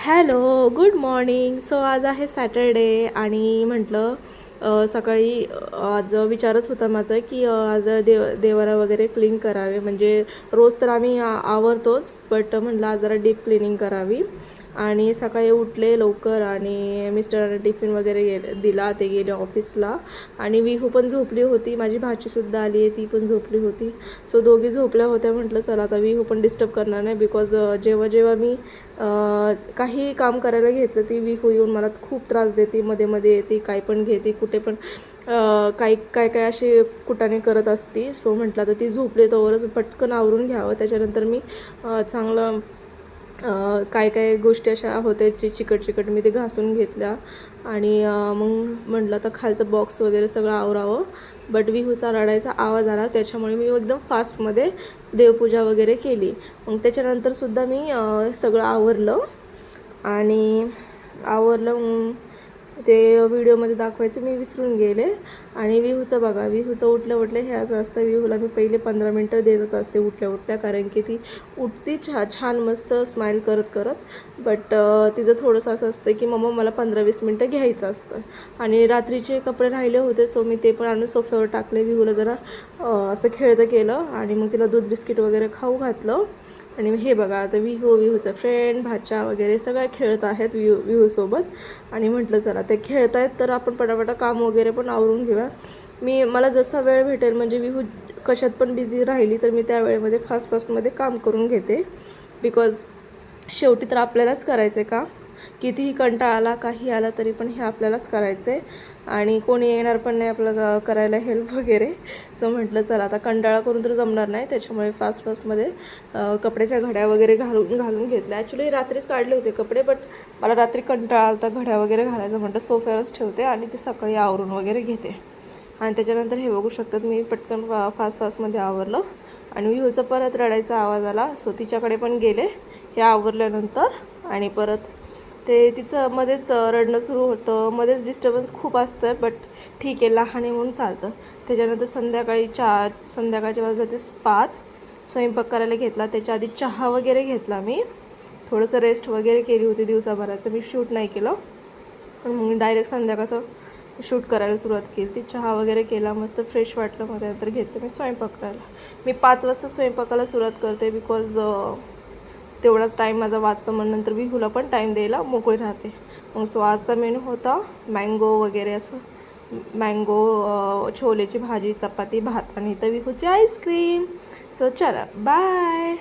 Hello, good morning. So आज आहे Saturday आणि म्हटलं सकाळी आज विचारच होता माझा की आज देवारा वगैरे क्लीन करावे. म्हणजे रोज तर आम्ही आवरतोच, बट म्हटलं आज जरा डीप क्लिनिंग करावी. आणि सकाळी उठले लवकर आणि मिस्टरांना टिफिन वगैरे दिला. ते गेले ऑफिसला आणि विहू पण झोपली होती. माझी भाचीसुद्धा आली आहे, ती पण झोपली होती. सो दोघी झोपल्या होत्या. म्हटलं चला आता विहू पण डिस्टर्ब करणार नाही, बिकॉज जेव्हा मी काही काम करायला घेतलं ती विहू येऊन मला खूप त्रास देते. मध्ये मध्ये येते, काय पण घेते, कुठे पण काय काय काय अशी कुटाने करत असते. सो म्हटलं तर ती झोपली तोवरच पटकन आवरून घ्यावं. त्याच्यानंतर मी चांगलं काय काय गोष्टी अशा होत्या चिकट मी ते घासून घेतल्या. आणि मग म्हटलं तर खालचं बॉक्स वगैरे सगळं आवरावं. बट विहूचा रडायचा आवाज आला, त्याच्यामुळे मी एकदम फास्टमध्ये देवपूजा वगैरे केली. मग त्याच्यानंतरसुद्धा मी सगळं आवरलं आणि आवरलं ते व्हिडिओमध्ये दाखवायचं मी विसरून गेले. आणि विहूचं बघा, विहूचं उठलं हे असं असतं. विहूला मी पहिले 15 मिनटं देतच असते उठल्या, कारण की ती उठती छान मस्त स्माईल करत. बट तिचं थोडंसं असं असतं की मम्मा मला 15-20 मिनटं घ्यायचं असतं. आणि रात्रीचे कपडे राहिले होते, सो मी ते पण आणून सोफ्यावर टाकले. विहूला जरा असं खेळतं केलं आणि मग तिला दूध बिस्किट वगैरे खाऊ घातलं. आणि हे बघा आता विहूचा फ्रेंड भाच्या वगैरे सगळ्या खेळत आहेत विहूसोबत. आणि म्हटलं चला ते खेळत आहेत तर आपण पटापटा काम वगैरे पण आवरून घेऊया. मला जसा वेळ भेटेल, म्हणजे विहू कशात पण बिझी राहिली तर मी त्या वेळेमध्ये फास्टमध्ये काम करून घेते. बिकॉज शेवटी तर आपल्यालाच करायचं आहे काम. कितीही कंटाळा आला, काही आला तरी पण हे आपल्यालाच करायचं आहे आणि कोणी येणार पण नाही आपलं करायला हेल्प वगैरे. सो म्हटलं चला आता कंटाळा करून तर जमणार नाही, त्याच्यामुळे फास्टमध्ये कपड्याच्या घड्या वगैरे घालून घेतल्या. ॲक्च्युली रात्रीच काढले होते कपडे, बट मला रात्री कंटाळा आला तर घड्या वगैरे घालायचं म्हटलं सोफ्यावरच ठेवते आणि ते सकाळी आवरून वगैरे घेते. आणि त्याच्यानंतर हे बघू शकतात मी पटकन फास्टमध्ये आवरलं. आणि विहूचा परत रडायचा आवाज आला, सो तिच्याकडे पण गेले हे आवरल्यानंतर. आणि परत ते तिचं मध्येच रडणं सुरू होतं, मध्येच डिस्टर्बन्स खूप असतं, बट ठीक आहे, लहान आहे म्हणून चालतं. त्याच्यानंतर संध्याकाळच्या वाजले ते 5. स्वयंपाक करायला घेतला. त्याच्या आधी चहा वगैरे घेतला. मी थोडंसं रेस्ट वगैरे केली होती दिवसाभराचं, मी शूट नाही केलं, पण मग डायरेक्ट संध्याकाळचं शूट करायला सुरुवात केली. ती चहा वगैरे केला, मस्त फ्रेश वाटलं. मग त्यानंतर घेतलं मी स्वयंपाक करायला. मी 5 वाजता स्वयंपाकाला सुरुवात करते, बिकॉज तेवढाच टाईम माझा वाचतो. मग नंतर विहूला पण टाईम द्यायला मोकळी राहते. मग सो आजचा मेनू होता मँगो वगैरे असं, मँगो, छोलेची भाजी, चपाती, भात आणि इथं विहूची आईस्क्रीम. सो चला बाय.